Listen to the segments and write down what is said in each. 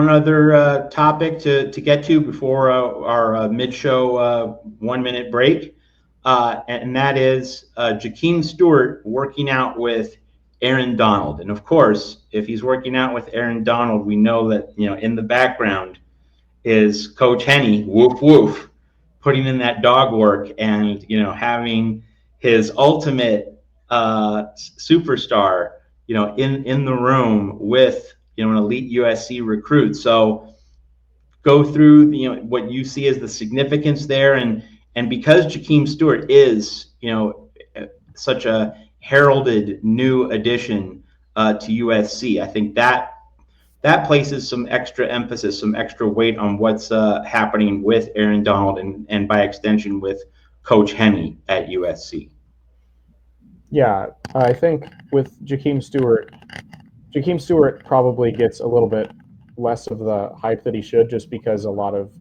One other topic to get to before our mid-show 1 minute break, and that is Jahkeem Stewart working out with Aaron Donald. And of course, if he's working out with Aaron Donald, we know that in the background is Coach Henny, woof woof, putting in that dog work and having his ultimate superstar in the room with an elite USC recruit. So go through what you see as the significance there, and because Jahkeem Stewart is such a heralded new addition to USC, I think that places some extra emphasis, some extra weight on what's happening with Aaron Donald and by extension with Coach Henny at USC. Yeah, I think with Jahkeem Stewart probably gets a little bit less of the hype that he should, just because a lot of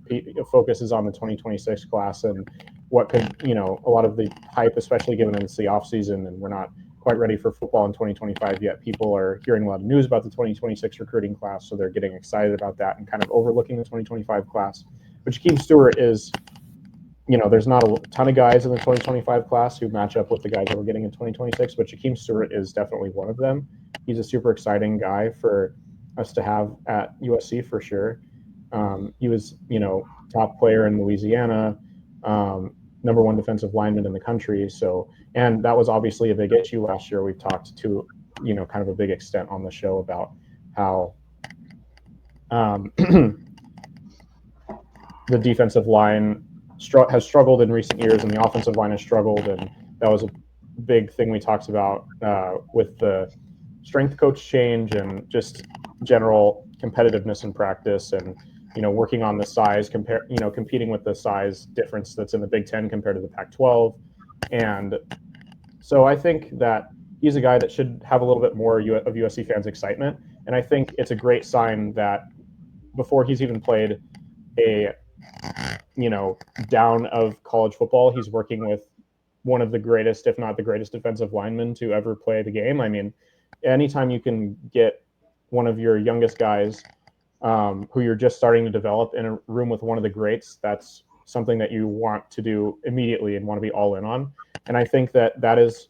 focus is on the 2026 class and what could, a lot of the hype, especially given it's the off season and we're not quite ready for football in 2025 yet. People are hearing a lot of news about the 2026 recruiting class, so they're getting excited about that and kind of overlooking the 2025 class. But Jahkeem Stewart is, there's not a ton of guys in the 2025 class who match up with the guys that we're getting in 2026, but Jahkeem Stewart is definitely one of them. He's a super exciting guy for us to have at USC for sure. He was, top player in Louisiana, number one defensive lineman in the country. So, and that was obviously a big issue last year. We've talked to, kind of a big extent on the show about how the defensive line has struggled in recent years and the offensive line has struggled. And that was a big thing we talked about with the strength coach change and just general competitiveness in practice and, working on the size, competing with the size difference that's in the Big Ten compared to the Pac-12. And so I think that he's a guy that should have a little bit more of USC fans' excitement. And I think it's a great sign that before he's even played a, down of college football, he's working with one of the greatest, if not the greatest defensive lineman to ever play the game. I mean, anytime you can get one of your youngest guys who you're just starting to develop in a room with one of the greats, that's something that you want to do immediately and want to be all in on. And I think that is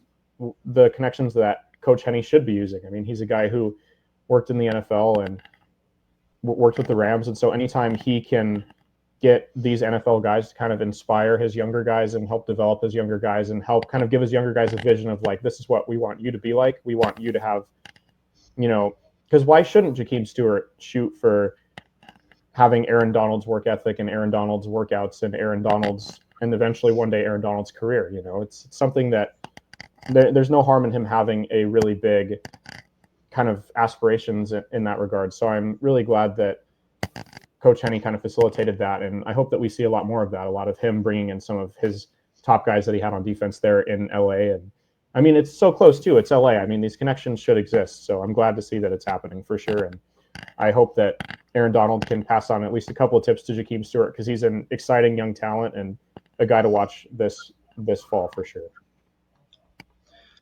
the connections that Coach Henny should be using. I mean, he's a guy who worked in the NFL and worked with the Rams. And so anytime he can get these NFL guys to kind of inspire his younger guys and help develop his younger guys and help kind of give his younger guys a vision of like, this is what we want you to be like. We want you to have, because why shouldn't Jahkeem Stewart shoot for having Aaron Donald's work ethic and Aaron Donald's workouts and and eventually one day Aaron Donald's career? It's something that there's no harm in him having a really big kind of aspirations in that regard. So I'm really glad that Coach Henny kind of facilitated that. And I hope that we see a lot more of that, a lot of him bringing in some of his top guys that he had on defense there in LA. And I mean, it's so close too. It's LA. I mean, these connections should exist. So I'm glad to see that it's happening for sure. And I hope that Aaron Donald can pass on at least a couple of tips to Jahkeem Stewart, because he's an exciting young talent and a guy to watch this fall for sure.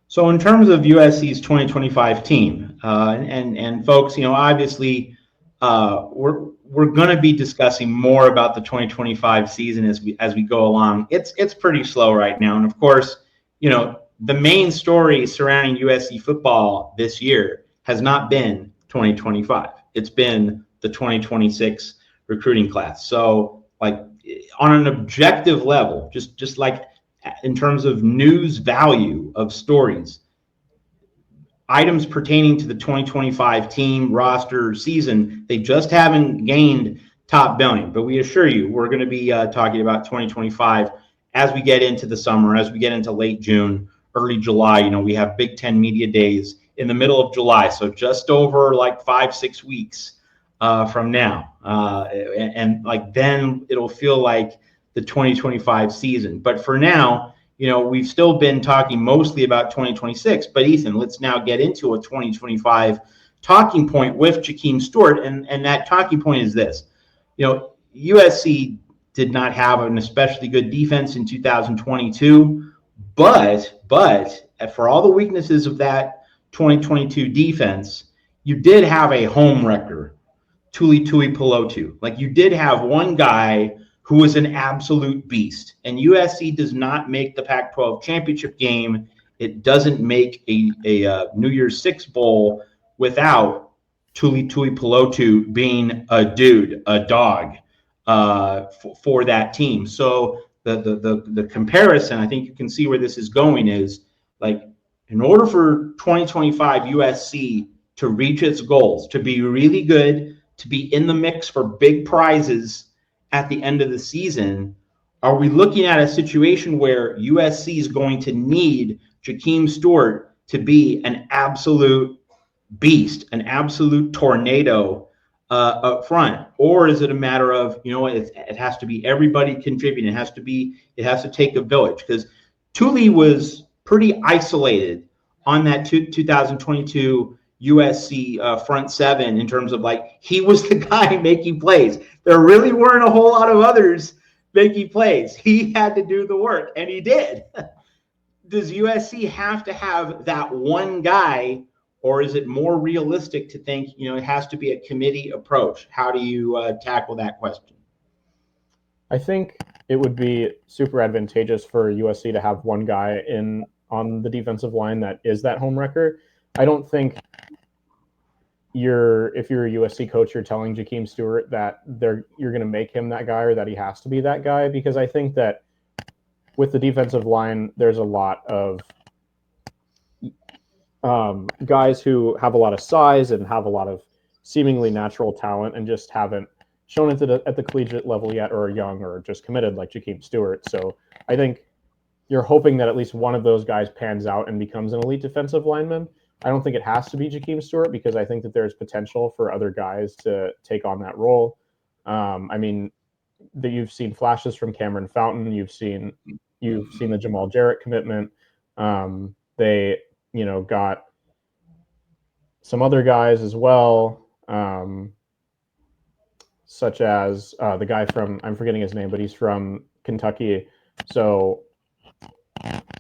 So in terms of USC's 2025 team, and folks, obviously we're going to be discussing more about the 2025 season as we go along. It's pretty slow right now, and of course, the main story surrounding USC football this year has not been 2025. It's been the 2026 recruiting class. So, like on an objective level, just like in terms of news value of stories, items pertaining to the 2025 team roster season, they just haven't gained top billing. But we assure you, we're going to be talking about 2025 as we get into the summer, as we get into late June, early July. We have Big Ten Media Days in the middle of July, so just over like 5-6 weeks from now. And like then it'll feel like the 2025 season. But for now, we've still been talking mostly about 2026. But Ethan, let's now get into a 2025 talking point with Jahkeem Stewart. And that talking point is this. USC did not have an especially good defense in 2022, but for all the weaknesses of that 2022 defense, you did have a home wrecker Tuli Tuipulotu. Like, you did have one guy who was an absolute beast, and USC does not make the Pac-12 championship game. It doesn't make a New Year's Six bowl without Tuli Tuipulotu being a dude, a dog for that team. So the comparison, I think you can see where this is going, is like, in order for 2025 USC to reach its goals, to be really good, to be in the mix for big prizes at the end of the season, are we looking at a situation where USC is going to need Jahkeem Stewart to be an absolute beast, an absolute tornado up front? Or is it a matter of, it has to be everybody contributing? It has to take a village, because Tuli was pretty isolated on that 2022 USC front seven, in terms of, like, he was the guy making plays. There really weren't a whole lot of others making plays. He had to do the work, and he did. Does USC have to have that one guy, or is it more realistic to think, it has to be a committee approach? How do you tackle that question? I think it would be super advantageous for USC to have one guy on the defensive line that is that home wrecker. I don't think if you're a USC coach, you're telling Jahkeem Stewart that you're going to make him that guy, or that he has to be that guy, because I think that with the defensive line, there's a lot of guys who have a lot of size and have a lot of seemingly natural talent and just haven't shown it at the collegiate level yet, or are young, or just committed, like Jahkeem Stewart. So I think you're hoping that at least one of those guys pans out and becomes an elite defensive lineman. I don't think it has to be Jahkeem Stewart, because I think that there's potential for other guys to take on that role. I mean, you've seen flashes from Cameron Fountain. You've seen the Jamal Jarrett commitment. They, got some other guys as well, such as the guy from, I'm forgetting his name, but he's from Kentucky. So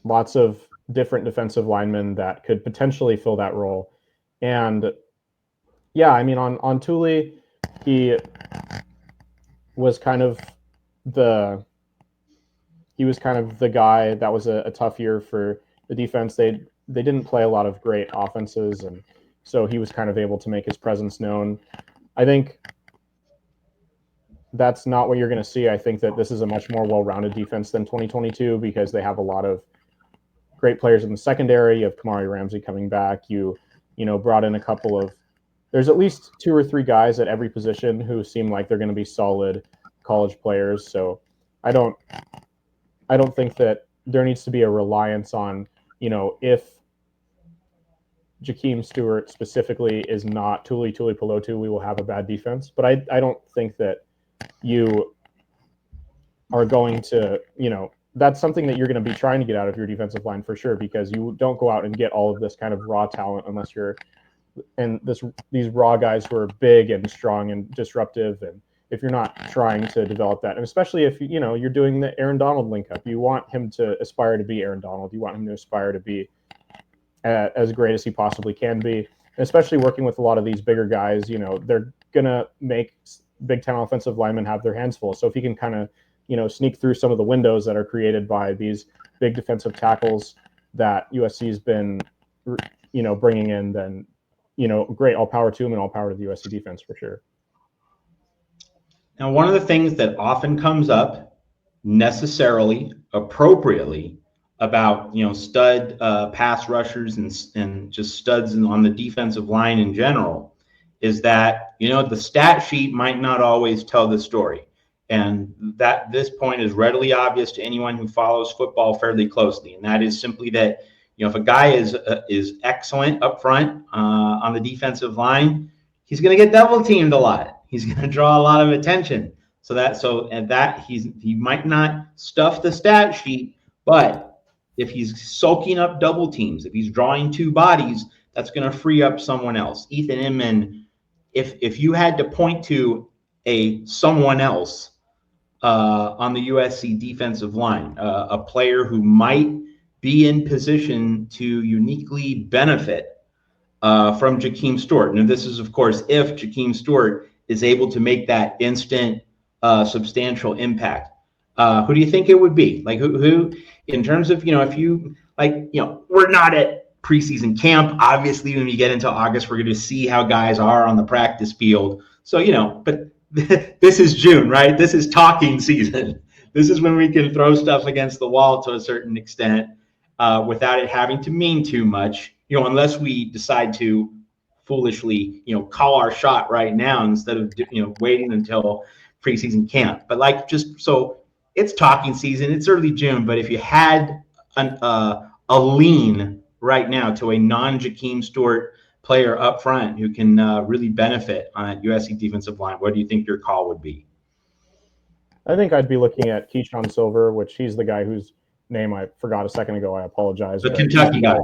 lots of different defensive linemen that could potentially fill that role. And yeah, I mean, on Tuli, he was kind of the guy that was a tough year for the defense. They didn't play a lot of great offenses, and so he was kind of able to make his presence known. I think that's not what you're going to see. I think that this is a much more well-rounded defense than 2022, because they have a lot of great players in the secondary. You have Kamari Ramsey coming back. You brought in a couple of, there's at least 2 or 3 guys at every position who seem like they're going to be solid college players. So I don't think that there needs to be a reliance on, if Jahkeem Stewart specifically is not Tuli Tuipulotu, we will have a bad defense. But I don't think that you are going to, that's something that you're going to be trying to get out of your defensive line for sure, because you don't go out and get all of this kind of raw talent unless these raw guys who are big and strong and disruptive, and if you're not trying to develop that, and especially if you're doing the Aaron Donald link up, you want him to aspire to be Aaron Donald. You want him to aspire to be as great as he possibly can be, and especially working with a lot of these bigger guys. They're gonna make Big Ten offensive linemen have their hands full. So if he can kind of sneak through some of the windows that are created by these big defensive tackles that USC's been, bringing in, then, great, all power to him, and all power to the USC defense for sure. Now, one of the things that often comes up, necessarily, appropriately, about, stud pass rushers and just studs on the defensive line in general, is that, the stat sheet might not always tell the story. And that this point is readily obvious to anyone who follows football fairly closely. And that is simply that, if a guy is excellent up front on the defensive line, he's going to get double teamed a lot. He's going to draw a lot of attention. He might not stuff the stat sheet, but if he's soaking up double teams, if he's drawing 2 bodies, that's going to free up someone else. Ethan Inman, if you had to point to someone else on the USC defensive line, a player who might be in position to uniquely benefit from Jahkeem Stewart. Now, this is, of course, if Jahkeem Stewart is able to make that instant, substantial impact, who do you think it would be? Like who, in terms of, if you like, we're not at preseason camp. Obviously, when we get into August, we're going to see how guys are on the practice field. So, but this is June, right? This is talking season. This is when we can throw stuff against the wall to a certain extent, without it having to mean too much, unless we decide to foolishly, call our shot right now instead of, waiting until preseason camp. But like, just so it's talking season, it's early June, but if you had a lean right now to a non-Jahkeem Stewart player up front who can really benefit on that USC defensive line, what do you think your call would be? I think I'd be looking at Keyshawn Silver, which he's the guy whose name I forgot a second ago. I apologize. The Kentucky guy.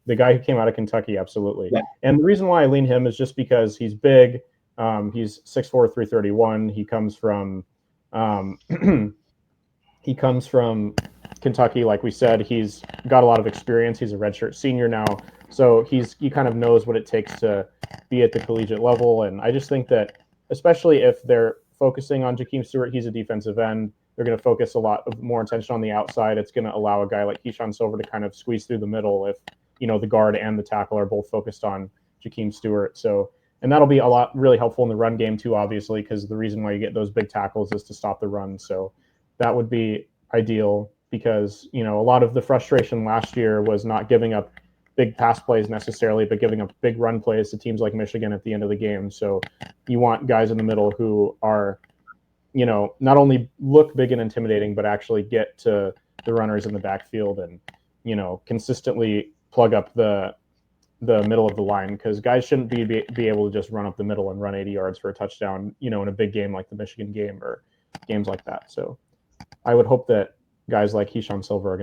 The guy who came out of Kentucky, absolutely. Yeah. And the reason why I lean him is just because he's big. He's 6'4", 331. He comes from Kentucky, like we said. He's got a lot of experience. He's a redshirt senior now, so he kind of knows what it takes to be at the collegiate level. And I just think that, especially if they're focusing on Jahkeem Stewart, he's a defensive end. They're going to focus a lot of more attention on the outside. It's going to allow a guy like Keyshawn Silver to kind of squeeze through the middle if, the guard and the tackle are both focused on Jahkeem Stewart. So, and that'll be really helpful in the run game too, obviously, because the reason why you get those big tackles is to stop the run. So that would be ideal, because, a lot of the frustration last year was not giving up big pass plays necessarily, but giving up big run plays to teams like Michigan at the end of the game. So you want guys in the middle who are, not only look big and intimidating, but actually get to the runners in the backfield and, consistently plug up the middle of the line, because guys shouldn't be able to just run up the middle and run 80 yards for a touchdown, in a big game like the Michigan game or games like that. So I would hope that guys like Keyshawn Silver are going to